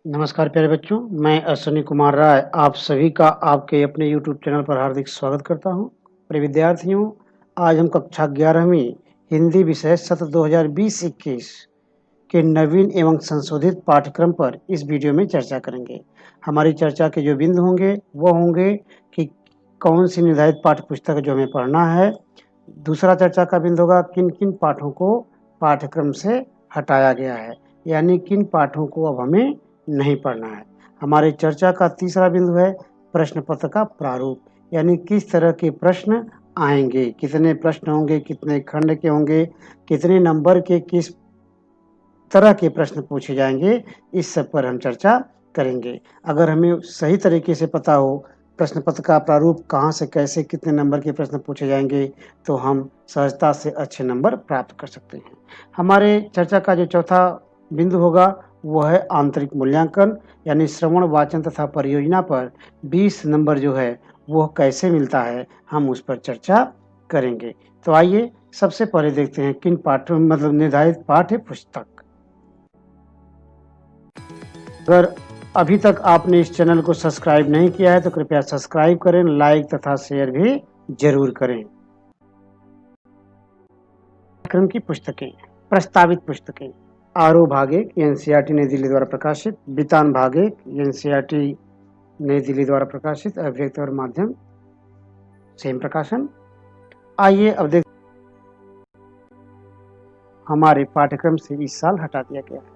नमस्कार प्यारे बच्चों, मैं अश्विनी कुमार राय आप सभी का आपके अपने YouTube चैनल पर हार्दिक स्वागत करता हूं। प्रिय विद्यार्थियों, आज हम कक्षा 11वीं हिंदी विषय सत्र 2020-21 के नवीन एवं संशोधित पाठ्यक्रम पर इस वीडियो में चर्चा करेंगे। हमारी चर्चा के जो बिंदु होंगे वो होंगे कि कौन सी निर्धारित पाठ्य पुस्तक जो हमें पढ़ना है। दूसरा चर्चा का बिंदु होगा किन किन पाठों को पाठ्यक्रम से हटाया गया है, यानी किन पाठों को अब हमें नहीं पढ़ना है। हमारी चर्चा का तीसरा बिंदु है प्रश्न पत्र का प्रारूप, यानी किस तरह के प्रश्न आएंगे, कितने प्रश्न होंगे, कितने खंड के होंगे, कितने नंबर के, किस तरह के प्रश्न पूछे जाएंगे, इस सब पर हम चर्चा करेंगे। अगर हमें सही तरीके से पता हो प्रश्न पत्र का प्रारूप कहाँ से कैसे कितने नंबर के प्रश्न पूछे जाएंगे, तो हम सहजता से अच्छे नंबर प्राप्त कर सकते हैं। हमारे चर्चा का जो चौथा बिंदु होगा वो है आंतरिक मूल्यांकन, यानी श्रवण, वाचन तथा परियोजना पर 20 नंबर जो है वो कैसे मिलता है, हम उस पर चर्चा करेंगे। तो आइए सबसे पहले देखते हैं किन पाठों निर्धारित पाठ्य पुस्तक। अगर अभी तक आपने इस चैनल को सब्सक्राइब नहीं किया है तो कृपया सब्सक्राइब करें, लाइक तथा शेयर भी जरूर करें। पाठ्यक्रम की पुस्तकें, प्रस्तावित पुस्तकें: आरोह भाग 1 एनसीईआरटी नई दिल्ली द्वारा प्रकाशित, बितान भाग 1 एनसीईआरटी नई दिल्ली द्वारा प्रकाशित, अव्यक्त और माध्यम सेम प्रकाशन। आइए अब देख हमारे पाठ्यक्रम से इस साल हटा दिया गया है।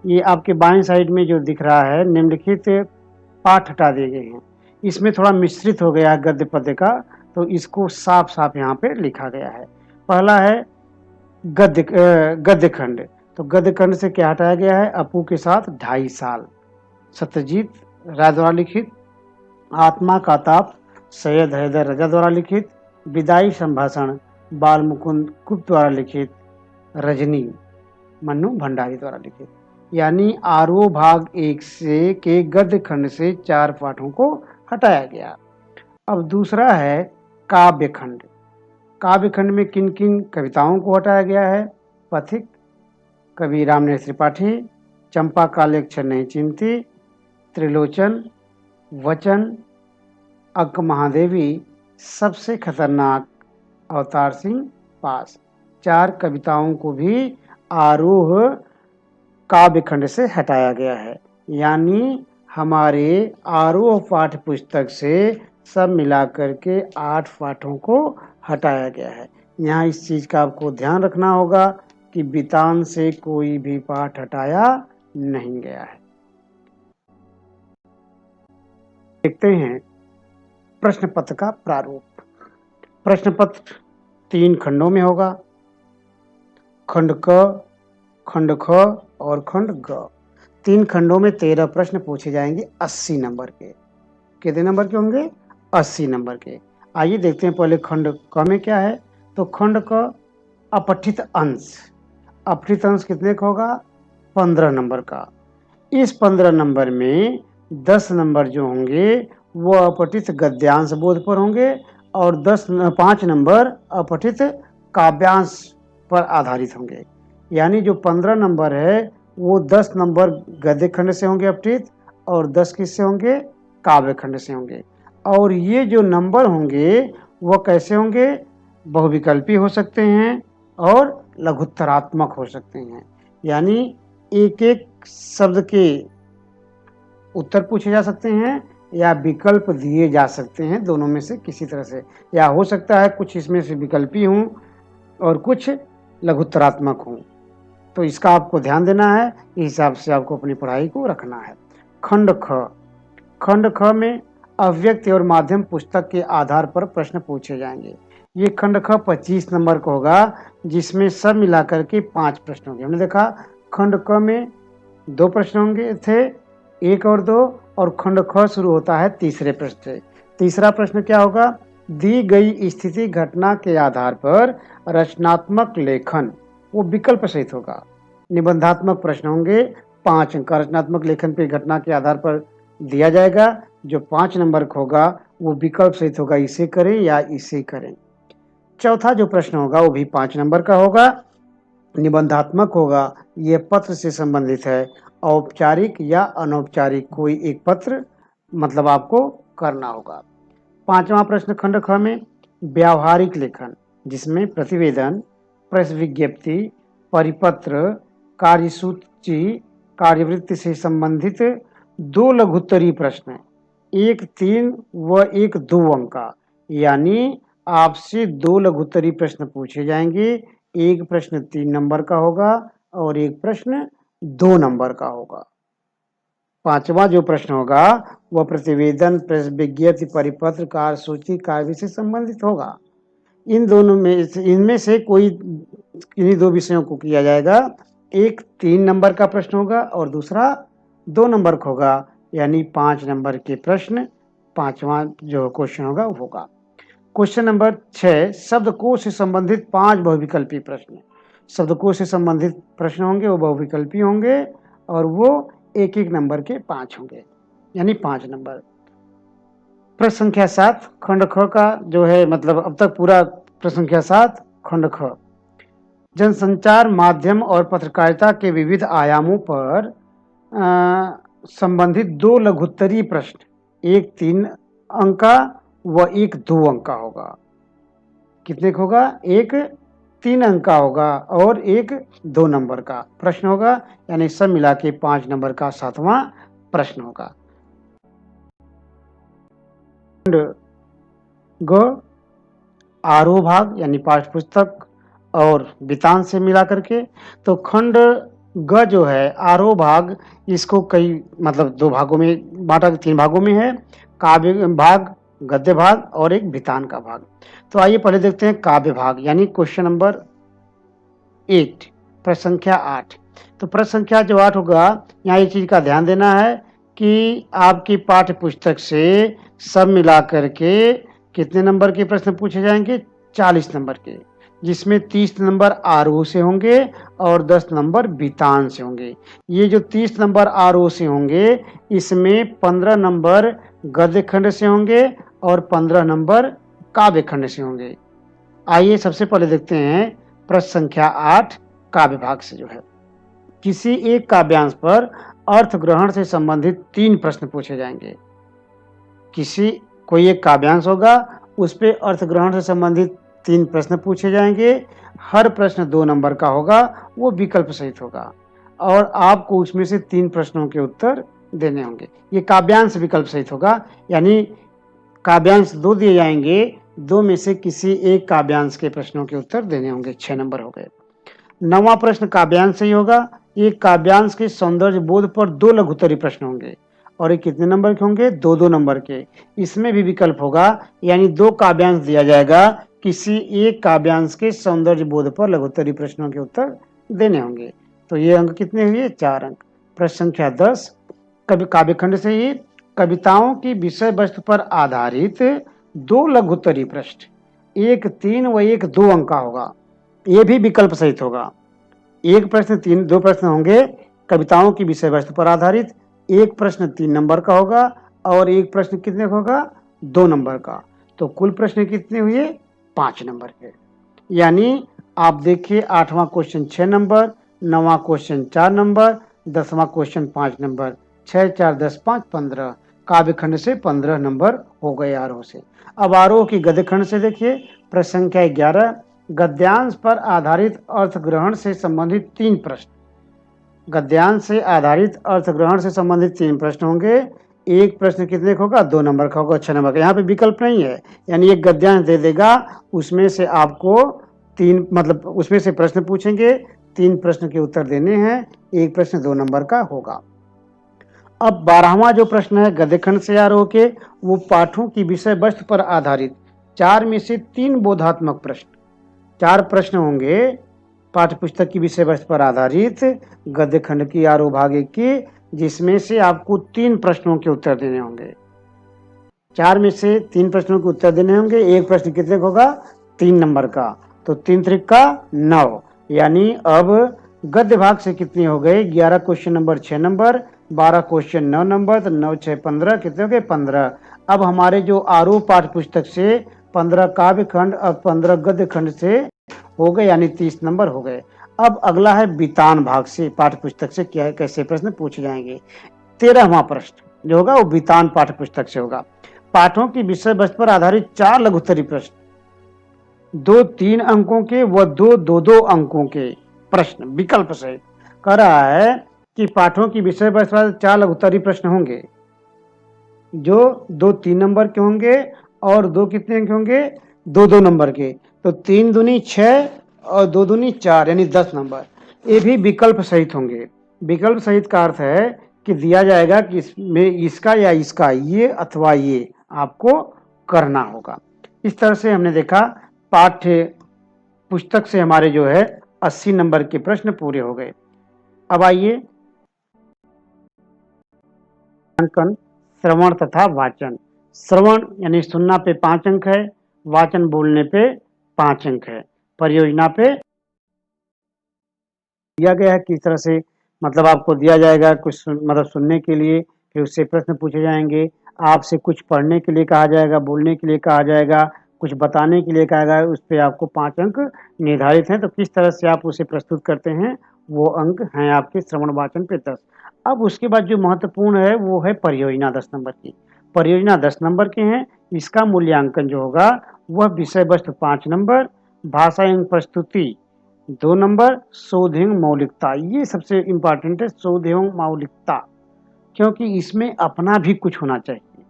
ये आपके बाएं साइड में जो दिख रहा है निम्नलिखित पाठ हटा दिए गए हैं। इसमें थोड़ा मिश्रित हो गया है गद्य पद्य का, तो इसको साफ साफ यहाँ पे लिखा गया है। पहला है गद्य खंड। तो गद्य खंड से क्या हटाया गया है? अपू के साथ 2.5 साल, सत्यजीत राय द्वारा लिखित। आत्मा का ताप, सैयद हैदर रजा द्वारा लिखित। विदाई संभाषण, बाल मुकुंद गुप्त द्वारा लिखित। रजनी, मन्नू भंडारी द्वारा लिखित। यानी आरोह भाग 1 से के गद्य खंड से 4 पाठों को हटाया गया। अब दूसरा है काव्य खंड। काव्य खंड में किन किन कविताओं को हटाया गया है? पथिक, कवि रामनेत्र त्रिपाठी। चंपा काले अक्षर नहीं चिन्हती। त्रिलोचन, वचन, अक्क महादेवी, सबसे खतरनाक, अवतार सिंह पास। 4 कविताओं को भी आरोह काव्य खंड से हटाया गया है। यानी हमारे आरोह पाठ्य पुस्तक से सब मिलाकर के 8 पाठों को हटाया गया है। यहाँ इस चीज का आपको ध्यान रखना होगा कि बितान से कोई भी पाठ हटाया नहीं गया है। देखते हैं प्रश्न पत्र का प्रारूप। प्रश्न पत्र 3 खंडों में होगा, खंड क, खंड ख और खंड ग। 3 खंडों में 13 प्रश्न पूछे जाएंगे 80 नंबर के। कितने नंबर के होंगे? 80 नंबर के। आइए देखते हैं पहले खंड क में क्या है। तो खंड क अपठित अंश। अपठित अंश कितने का होगा? 15 नंबर का। इस 15 नंबर में 10 नंबर जो होंगे वो अपठित गद्यांश बोध पर होंगे और 5 नंबर अपठित काव्यांश पर आधारित होंगे। यानी जो 15 नंबर है वो 10 नंबर गद्य खंड से होंगे अपठित और 10 किससे होंगे? काव्य खंड से होंगे। और ये जो नंबर होंगे वो कैसे होंगे? बहुविकल्पी हो सकते हैं और लघुत्तरात्मक हो सकते हैं। यानी एक एक शब्द के उत्तर पूछे जा सकते हैं या विकल्प दिए जा सकते हैं, दोनों में से किसी तरह से। या हो सकता है कुछ इसमें से विकल्पी हों और कुछ लघुत्तरात्मक हों। तो इसका आपको ध्यान देना है, इस हिसाब से आपको अपनी पढ़ाई को रखना है। खंड ख। खंड ख में अव्यक्त और माध्यम पुस्तक के आधार पर प्रश्न पूछे जाएंगे। ये खंड ख 25 नंबर का होगा, जिसमें सब मिलाकर के 5 प्रश्न होंगे। हमने देखा खंड क में 2 प्रश्न होंगे थे, 1 और 2, और खंड ख शुरू होता है तीसरे प्रश्न से। तीसरा प्रश्न क्या होगा? दी गई स्थिति घटना के आधार पर रचनात्मक लेखन, वो विकल्प सहित होगा। निबंधात्मक प्रश्न होंगे 5 अंक का। रचनात्मक लेखन पे घटना के आधार पर दिया जाएगा। जो 5 नंबर का होगा वो विकल्प सहित होगा, इसे करें या इसे करें। चौथा जो प्रश्न होगा वो भी 5 नंबर का होगा। निबंधात्मक होगा, यह पत्र से संबंधित है। औपचारिक या अनौपचारिक कोई एक पत्र मतलब आपको करना होगा। 5वां प्रश्न खंड ख में व्यावहारिक लेखन, जिसमें प्रतिवेदन, प्रेस विज्ञप्ति, परिपत्र, कार्यसूची, कार्यवृत्ति से संबंधित 2 लघुत्तरीय प्रश्न, एक 3 व एक 2 अंक का, यानी आपसे 2 लघुत्तरीय प्रश्न पूछे जाएंगे। एक प्रश्न 3 नंबर का होगा और एक प्रश्न 2 नंबर का होगा। 5वां जो प्रश्न होगा वह प्रतिवेदन, प्रेस विज्ञप्ति, परिपत्र, कार्यसूची, कार्य से संबंधित होगा। इनमें से कोई इन्हीं 2 विषयों को किया जाएगा। एक 3 नंबर का प्रश्न होगा और दूसरा 2 नंबर का होगा, यानी 5 नंबर के प्रश्न 5वां जो क्वेश्चन होगा। क्वेश्चन नंबर 6 शब्दकोश से संबंधित 5 बहुविकल्पी प्रश्न। शब्दकोश से संबंधित प्रश्न होंगे वो बहुविकल्पी होंगे और वो 1-1 नंबर के 5 होंगे, यानी 5 नंबर। प्रश्न संख्या 7 खंड ख का जो है मतलब अब तक पूरा प्रश्न संख्या 7 खंड ख। जनसंचार माध्यम और पत्रकारिता के विविध आयामों पर संबंधित 2 लघुत्तरीय प्रश्न, एक 3 अंक का व एक 2 अंक का होगा। कितने का होगा? एक 3 अंक का होगा और एक 2 नंबर का प्रश्न होगा, यानी सब मिला के 5 नंबर का 7वां प्रश्न होगा। खंड ग आरोह भाग यानी पाठ्य पुस्तक और वितान से मिला करके, तो खंड ग जो है आरोह भाग, इसको कई मतलब 2 भागों में बांटा, 3 भागों में है, काव्य भाग, गद्य भाग और एक वितान का भाग। तो आइए पहले देखते हैं काव्य भाग, यानी क्वेश्चन नंबर 8 प्रश्न संख्या 8। तो प्रश्न संख्या जो 8 होगा, यहाँ एक चीज का ध्यान देना है कि आपकी पाठ्य पुस्तक से सब मिला करके कितने नंबर के प्रश्न पूछे जाएंगे? 40 नंबर के, जिसमें 30 नंबर आरोह से होंगे और 10 नंबर वितान से होंगे। ये जो 30 नंबर आरोह से होंगे, इसमें 15 नंबर गद्य खंड से होंगे और 15 नंबर काव्य खंड से होंगे। आइए सबसे पहले देखते हैं प्रश्न संख्या 8 काव्य भाग से जो है। किसी एक काव्यांश पर अर्थ ग्रहण से संबंधित 3 प्रश्न पूछे जाएंगे। कोई एक काव्यांश होगा, उस पे अर्थ ग्रहण से संबंधित 3 प्रश्न पूछे जाएंगे। हर प्रश्न 2 नंबर का होगा, वो विकल्प सहित होगा और आपको उसमें से 3 प्रश्नों के उत्तर देने होंगे। ये काव्यांश विकल्प सहित होगा, यानी काव्यांश 2 दिए जाएंगे, 2 में से किसी एक काव्यांश के प्रश्नों के उत्तर देने होंगे। 6 नंबर हो गए। 9वां प्रश्न काव्यांश से ही होगा। एक काव्यांश के सौंदर्य बोध पर 2 लघुत्तरीय प्रश्न होंगे और ये कितने नंबर के होंगे? 2-2 नंबर के। इसमें भी विकल्प होगा, यानी 2 काव्यांश दिया जाएगा, किसी एक काव्यांश के सौंदर्य बोध पर लघुत्तरीय प्रश्नों के उत्तर देने होंगे। तो ये अंक कितने हुए? 4 अंक। प्रश्न संख्या 10 काव्य खंड से ही कविताओं की विषय वस्तु पर आधारित 2 लघुत्तरीय प्रश्न, एक 3 व एक 2 अंक का होगा। ये भी विकल्प सहित होगा। एक प्रश्न 2 प्रश्न होंगे कविताओं की विषय वस्तु पर आधारित, एक प्रश्न 3 नंबर का होगा और एक प्रश्न कितने का होगा? 2 नंबर का। तो कुल प्रश्न कितने हुए? 5 नंबर के। यानी आप देखिए 8वां क्वेश्चन 6 नंबर, 9वां क्वेश्चन 4 नंबर, 10वां क्वेश्चन 5 नंबर, 6 4 10 5 15। काव्य खंड से 15 नंबर हो गए आरोह से। अब आरोह की गद्य खंड से देखिए प्रश्न संख्या 11 गद्यांश पर आधारित अर्थ ग्रहण से संबंधित 3 प्रश्न। गद्यांश से आधारित अर्थ ग्रहण से संबंधित 3 प्रश्न होंगे। एक प्रश्न कितने का होगा? 2 नंबर का होगा, 6 नंबर का। यहाँ पे विकल्प नहीं है, यानी एक गद्यांश दे देगा, उसमें से आपको 3 मतलब उसमें से प्रश्न पूछेंगे, 3 प्रश्न के उत्तर देने हैं, एक प्रश्न 2 नंबर का होगा। अब 12वां जो प्रश्न है गद्य खंड से आरोह के, वो पाठों की विषय वस्तु पर आधारित 4 में से 3 बोधात्मक प्रश्न। 4 प्रश्न होंगे पाठ्य पुस्तक की विषय वस्तु पर आधारित गद्य खंड की आरोह भाग की, जिसमें से आपको 3 प्रश्नों के उत्तर देने होंगे। 4 में से 3 प्रश्नों के उत्तर देने होंगे। एक प्रश्न कितने का होगा? 3 नंबर का। तो 3 त्रिक का 9, यानी अब गद्य भाग से कितने हो गए? 11 question number 6 number, 12 question 9 number, तो 9 6 15 कितने हो गए? 15। अब हमारे जो आरोह पाठ्य पुस्तक से 15 काव्य खंड और 15 गद्य खंड से हो गए, यानी 30 नंबर हो गए। अब अगला है वितान भाग से, पाठ्य पुस्तक से क्या कैसे प्रश्न पूछे जाएंगे। 13वां प्रश्न जो होगा वो वितान पाठ्य पुस्तक से होगा। पाठों की विषय वस्तु पर आधारित 4 लघुत्तरी प्रश्न, 2 3 अंकों के व 2 2 अंकों के प्रश्न विकल्प से कह रहा है कि पाठों की विषय वस्तु पर 4 लघुत्तरी प्रश्न होंगे जो 2 3 नंबर के होंगे और 2 कितने के होंगे, 2 2 नंबर के। तो 3 दूनी 6 और 2 दूनी 4 यानी 10 नंबर। ये भी विकल्प सहित होंगे। विकल्प सहित का अर्थ है कि दिया जाएगा कि इसमें इसका या इसका, ये अथवा ये आपको करना होगा। इस तरह से हमने देखा पाठ्य पुस्तक से हमारे जो है 80 नंबर के प्रश्न पूरे हो गए। अब आइए अंकन श्रवण तथा वाचन। श्रवण यानी सुनना पे 5 अंक है, वाचन बोलने पे 5 अंक है। परियोजना पे दिया गया है किस तरह से, मतलब आपको दिया जाएगा कुछ मतलब सुनने के लिए, फिर उससे प्रश्न पूछे जाएंगे, आपसे कुछ पढ़ने के लिए कहा जाएगा, बोलने के लिए कहा जाएगा, कुछ बताने के लिए कहा जाएगा, उस पर आपको 5 अंक निर्धारित हैं। तो किस तरह से आप उसे प्रस्तुत करते हैं वो अंक हैं आपके श्रवण वाचन पे 10। अब उसके बाद जो महत्वपूर्ण है वो है परियोजना 10 नंबर की। परियोजना 10 नंबर के हैं। इसका मूल्यांकन जो होगा वह विषय वस्तु 5 नंबर, भाषा एवं प्रस्तुति 2 नंबर, शोध एवं मौलिकता, ये सबसे इम्पोर्टेंट है, शोध एवं मौलिकता, क्योंकि इसमें अपना भी कुछ होना चाहिए।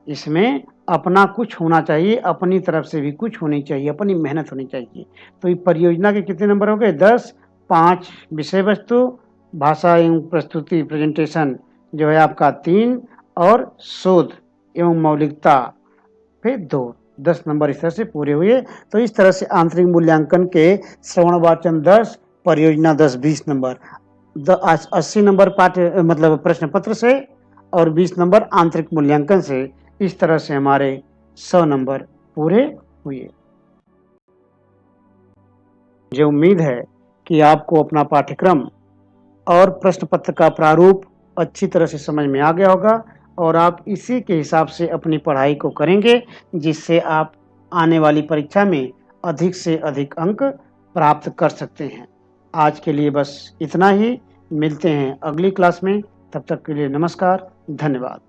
इसमें अपना कुछ होना चाहिए, अपनी तरफ से भी कुछ होनी चाहिए, अपनी मेहनत होनी चाहिए। तो ये परियोजना के कितने नंबर हो गए, 10, 5 विषय वस्तु, भाषा एवं प्रस्तुति प्रेजेंटेशन जो है आपका 3 और शोध एवं मौलिकता पे 2, 10 नंबर इस तरह से पूरे हुए। तो इस तरह से आंतरिक मूल्यांकन के श्रवण वाचन 10, परियोजना 10, 20 नंबर, 80 नंबर पाठ्य मतलब प्रश्न पत्र से और 20 नंबर आंतरिक मूल्यांकन से, इस तरह से हमारे 100 नंबर पूरे हुए। मुझे उम्मीद है कि आपको अपना पाठ्यक्रम और प्रश्न पत्र का प्रारूप अच्छी तरह से समझ में आ गया होगा और आप इसी के हिसाब से अपनी पढ़ाई को करेंगे, जिससे आप आने वाली परीक्षा में अधिक से अधिक अंक प्राप्त कर सकते हैं। आज के लिए बस इतना ही, मिलते हैं अगली क्लास में। तब तक के लिए नमस्कार, धन्यवाद।